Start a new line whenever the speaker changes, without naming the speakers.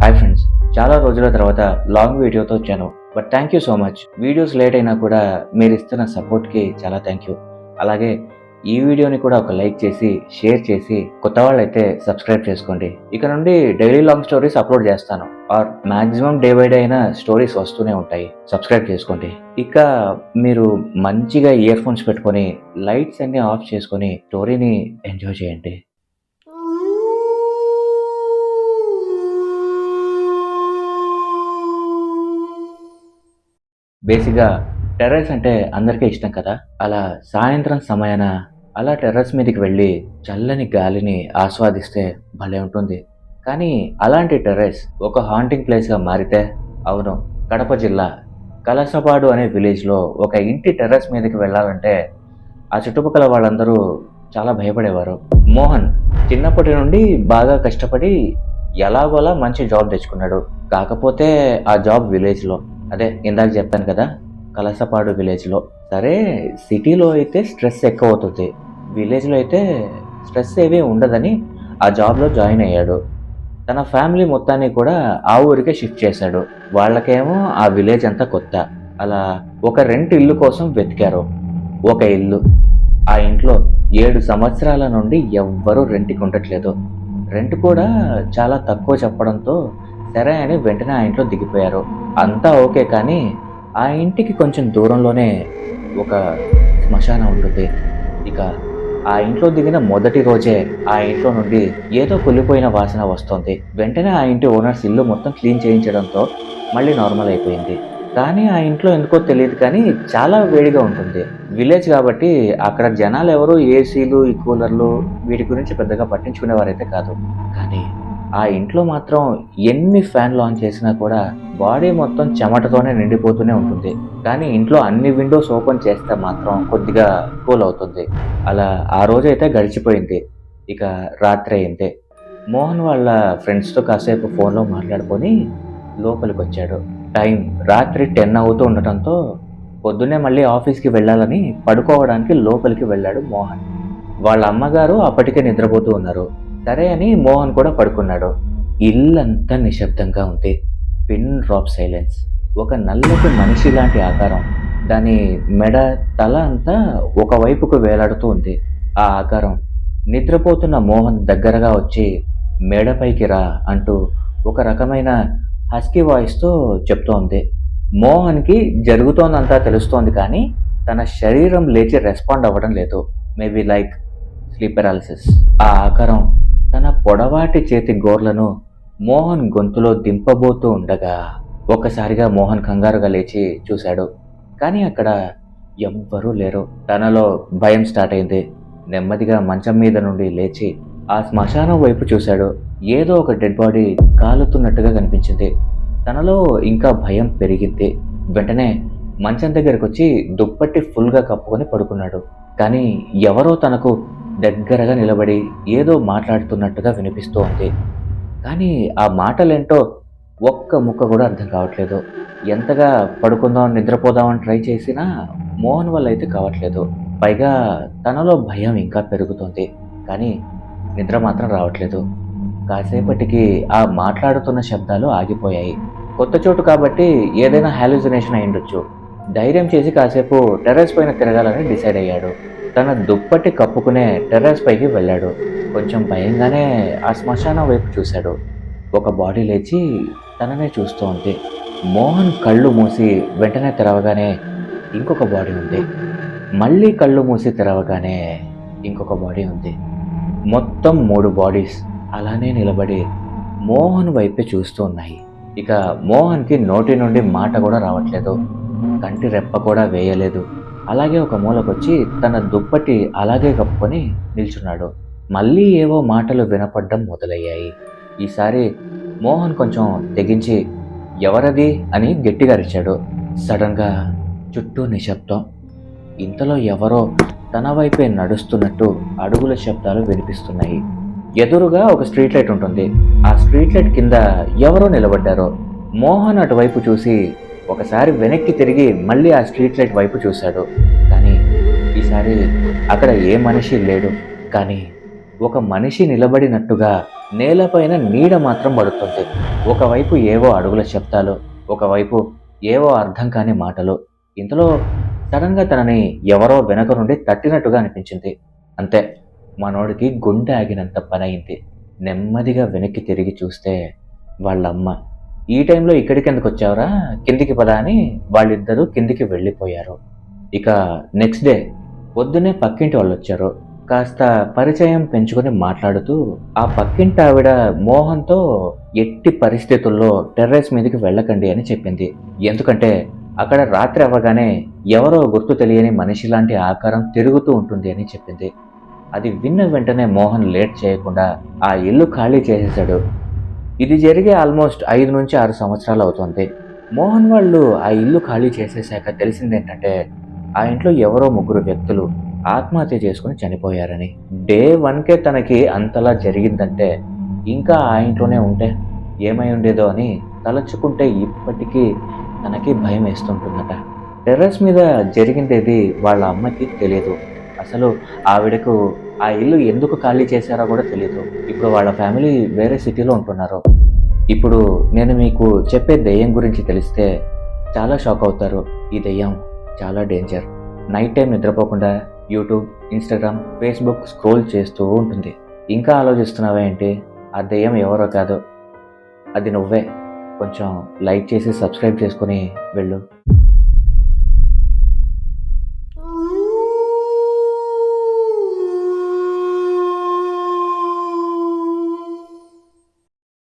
Hi friends, చాలా రోజుల తర్వాత లాంగ్ వీడియోతో వచ్చాను. But thank you so much. Videos late అయినా కూడా మీరు ఇస్తున్న సపోర్ట్కి చాలా థ్యాంక్ యూ. అలాగే ఈ వీడియోని కూడా ఒక లైక్ చేసి షేర్ చేసి కొత్త వాళ్ళైతే సబ్స్క్రైబ్ చేసుకోండి. ఇక నుండి డైలీ లాంగ్ స్టోరీస్ అప్లోడ్ చేస్తాను, or maximum day by day అయినా స్టోరీస్ వస్తూనే ఉంటాయి. సబ్స్క్రైబ్ చేసుకోండి. ఇక మీరు మంచిగా ఇయర్ ఫోన్స్ పెట్టుకొని లైట్స్ అన్ని ఆఫ్ చేసుకొని స్టోరీని ఎంజాయ్ చేయండి. బేసిక్గా టెర్రస్ అంటే అందరికీ ఇష్టం కదా. అలా సాయంత్రం సమయాన అలా టెర్రస్ మీదకి వెళ్ళి చల్లని గాలిని ఆస్వాదిస్తే భలే ఉంటుంది. కానీ అలాంటి టెర్రస్ ఒక హాంటింగ్ ప్లేస్గా మారితే, అవును, కడప జిల్లా కలసపాడు అనే విలేజ్లో ఒక ఇంటి టెర్రస్ మీదకి వెళ్ళాలంటే ఆ చుట్టుపక్కల వాళ్ళందరూ చాలా భయపడేవారు. మోహన్ చిన్నప్పటి నుండి బాగా కష్టపడి ఎలాగోలా మంచి జాబ్ తెచ్చుకున్నాడు. కాకపోతే ఆ జాబ్ విలేజ్లో, అదే ఇందాక చెప్పాను కదా, కలసపాడు విలేజ్లో. సరే, సిటీలో అయితే స్ట్రెస్ ఎక్కువ అవుతుంది, విలేజ్లో అయితే స్ట్రెస్ ఏమీ ఉండదని ఆ జాబ్లో జాయిన్ అయ్యాడు. తన ఫ్యామిలీ మొత్తాన్ని కూడా ఆ ఊరికే షిఫ్ట్ చేశాడు. వాళ్ళకేమో ఆ విలేజ్ అంతా కొత్త. అలా ఒక రెంట్ ఇల్లు కోసం వెతికారు. ఒక ఇల్లు. ఆ ఇంట్లో 7 సంవత్సరాల నుండి ఎవ్వరూ రెంట్కి ఉండట్లేదు. రెంట్ కూడా చాలా తక్కువ చెప్పడంతో సరే అని వెంటనే ఆ ఇంట్లో దిగిపోయారు. అంతా ఓకే, కానీ ఆ ఇంటికి కొంచెం దూరంలోనే ఒక శ్మశానం ఉంటుంది. ఇక ఆ ఇంట్లో దిగిన మొదటి రోజే ఆ ఇంట్లో నుండి ఏదో కుళ్ళిపోయిన వాసన వస్తోంది. వెంటనే ఆ ఇంటి ఓనర్స్ ఇల్లు మొత్తం క్లీన్ చేయించడంతో మళ్ళీ నార్మల్ అయిపోయింది. కానీ ఆ ఇంట్లో ఎందుకో తెలియదు, కానీ చాలా వేడిగా ఉంటుంది. విలేజ్ కాబట్టి అక్కడ జనాలు ఎవరు ఏసీలు, ఈ కూలర్లు వీటి గురించి పెద్దగా పట్టించుకునేవారైతే కాదు. కానీ ఆ ఇంట్లో మాత్రం ఎన్ని ఫ్యాన్లు ఆన్ చేసినా కూడా బాడీ మొత్తం చెమటతోనే నిండిపోతూనే ఉంటుంది. కానీ ఇంట్లో అన్ని విండోస్ ఓపెన్ చేస్తే మాత్రం కొద్దిగా కూల్ అవుతుంది. అలా ఆ రోజైతే గడిచిపోయింది. ఇక రాత్రి అయింది. మోహన్ వాళ్ళ ఫ్రెండ్స్తో కాసేపు ఫోన్లో మాట్లాడుకొని లోపలికి వచ్చాడు. టైం రాత్రి 10 అవుతూ ఉండటంతో పొద్దున్నే మళ్ళీ ఆఫీస్కి వెళ్ళాలని పడుకోవడానికి లోపలికి వెళ్ళాడు మోహన్. వాళ్ళ అమ్మగారు అప్పటికే నిద్రపోతూ ఉన్నారు. సరే అని మోహన్ కూడా పడుకున్నాడు. ఇల్లంతా నిశ్శబ్దంగా ఉంది. Pin drop silence. ఒక నల్లటి మనిషి లాంటి ఆకారం, దాని మెడ, తల అంతా ఒకవైపుకు వేలాడుతూ ఉంది. ఆ ఆకారం నిద్రపోతున్న మోహన్ దగ్గరగా వచ్చి మేడపైకి రా అంటూ ఒక రకమైన హస్కీ వాయిస్తో చెప్తోంది. మోహన్కి జరుగుతోందంతా తెలుస్తోంది, కానీ తన శరీరం లేచి రెస్పాండ్ అవ్వడం లేదు. Maybe like sleep paralysis. ఆ ఆకారం తన పొడవాటి చేతి గోర్లను మోహన్ గొంతులో దింపబోతూ ఉండగా ఒక్కసారిగా మోహన్ కంగారుగా లేచి చూశాడు. కానీ అక్కడ ఎవ్వరూ లేరు. తనలో భయం స్టార్ట్ అయింది. నెమ్మదిగా మంచం మీద నుండి లేచి ఆ శ్మశానం వైపు చూశాడు. ఏదో ఒక డెడ్ బాడీ కాలుతున్నట్టుగా కనిపించింది. తనలో ఇంకా భయం పెరిగింది. వెంటనే మంచం దగ్గరకు వచ్చి దుప్పట్టి ఫుల్గా కప్పుకొని పడుకున్నాడు. కానీ ఎవరో తనకు దగ్గరగా నిలబడి ఏదో మాట్లాడుతున్నట్టుగా వినిపిస్తూ ఉంది. కానీ ఆ మాటలేంటో ఒక్క ముక్క కూడా అర్థం కావట్లేదు. ఎంతగా పడుకుందాం, నిద్రపోదామని ట్రై చేసినా మోహన్ వల్ల అయితే కావట్లేదు. పైగా తనలో భయం ఇంకా పెరుగుతుంది, కానీ నిద్ర మాత్రం రావట్లేదు. కాసేపటికి ఆ మాట్లాడుతున్న శబ్దాలు ఆగిపోయాయి. కొత్త చోటు కాబట్టి ఏదైనా హాలుసినేషన్ అయి ఉండొచ్చు. ధైర్యం చేసి కాసేపు టెర్రస్ పైన తిరగాలని డిసైడ్ అయ్యాడు. తన దుప్పటి కప్పుకునే టెర్రస్ పైకి వెళ్ళాడు. కొంచెం భయంగానే ఆ శ్మశానం వైపు చూశాడు. ఒక బాడీ లేచి తననే చూస్తూ ఉంది. మోహన్ కళ్ళు మూసి వెంటనే తెరవగానే ఇంకొక బాడీ ఉంది. మళ్ళీ కళ్ళు మూసి తెరవగానే ఇంకొక బాడీ ఉంది. మొత్తం 3 బాడీస్ అలానే నిలబడి మోహన్ వైపే చూస్తూ ఉన్నాయి. ఇక మోహన్కి నోటి నుండి మాట కూడా రావట్లేదు, కంటి రెప్ప కూడా వేయలేదు. అలాగే ఒక మూలకొచ్చి తన దుప్పటి అలాగే కప్పుకొని నిల్చున్నాడు. మళ్ళీ ఏవో మాటలు వినపడ్డం మొదలయ్యాయి. ఈసారి మోహన్ కొంచెం తెగించి ఎవరది అని గట్టిగా అరిచాడు. సడన్గా చుట్టూ నిశ్శబ్దం. ఇంతలో ఎవరో తన వైపే నడుస్తున్నట్టు అడుగుల శబ్దాలు వినిపిస్తున్నాయి. ఎదురుగా ఒక స్ట్రీట్ లైట్ ఉంటుంది. ఆ స్ట్రీట్ లైట్ కింద ఎవరో నిలబడ్డారు. మోహన్ అటువైపు చూసి ఒకసారి వెనక్కి తిరిగి మళ్ళీ ఆ స్ట్రీట్ లైట్ వైపు చూశాడు. కానీ ఈసారి అక్కడ ఏ మనిషి లేడు. కానీ ఒక మనిషి నిలబడినట్టుగా నేలపైన నీడ మాత్రం పడుతుంది. ఒకవైపు ఏవో అడుగుల శబ్దాలు, ఒకవైపు ఏవో అర్థం కాని మాటలు. ఇంతలో సడన్‌గా తనని ఎవరో వెనక నుండి తట్టినట్టుగా అనిపించింది. అంతే, మనోడికి గుండె ఆగినంత పనయింది. నెమ్మదిగా వెనక్కి తిరిగి చూస్తే వాళ్ళమ్మ. "ఈ టైంలో ఇక్కడికెందుకొచ్చావురా? కిందికి పద" అని వాళ్ళిద్దరూ కిందికి వెళ్ళిపోయారు. ఇక నెక్స్ట్ డే పొద్దున్నే పక్కింటి వాళ్ళొచ్చారు. కాస్త పరిచయం పెంచుకొని మాట్లాడుతూ ఆ పక్కింటావిడ మోహన్‌తో ఎట్టి పరిస్థితుల్లో టెర్రస్ మీదకి వెళ్ళకండి అని చెప్పింది. ఎందుకంటే అక్కడ రాత్రి అవ్వగానే ఎవరో గుర్తు తెలియని మనిషిలాంటి ఆకారం తిరుగుతూ ఉంటుంది అని చెప్పింది. అది విన్న వెంటనే మోహన్ లేట్ చేయకుండా ఆ ఇల్లు ఖాళీ చేసేశాడు. ఇది జరిగి ఆల్మోస్ట్ 5-6 సంవత్సరాలు అవుతుంది. మోహన్ వాళ్ళు ఆ ఇల్లు ఖాళీ చేసేశాక తెలిసిందేంటంటే ఆ ఇంట్లో ఎవరో ముగ్గురు వ్యక్తులు ఆత్మహత్య చేసుకుని చనిపోయారని. డే 1కే తనకి అంతలా జరిగిందంటే ఇంకా ఆ ఇంట్లోనే ఉంటే ఏమై ఉండేదో అని తలచుకుంటే ఇప్పటికీ తనకి భయం వేస్తుంటుందట. టెర్రస్ మీద జరిగిందేది వాళ్ళ అమ్మకి తెలియదు. అసలు ఆవిడకు ఆ ఇల్లు ఎందుకు ఖాళీ చేశారో కూడా తెలీదు. ఇప్పుడు వాళ్ళ ఫ్యామిలీ వేరే సిటీలో ఉంటున్నారు. ఇప్పుడు నేను మీకు చెప్పే దెయ్యం గురించి తెలిస్తే చాలా షాక్ అవుతారు. ఈ దెయ్యం చాలా డేంజర్. నైట్ టైం నిద్రపోకుండా యూట్యూబ్, ఇన్‌స్టాగ్రామ్, ఫేస్‌బుక్ స్క్రోల్ చేస్తూ ఉంటుంది. ఇంకా ఆలోచిస్తున్నావా ఏంటి? ఆ దెయ్యం ఎవరో కాదు, అది నువ్వే. కొంచెం లైక్ చేసి సబ్స్క్రైబ్ చేసుకొని వెళ్ళు.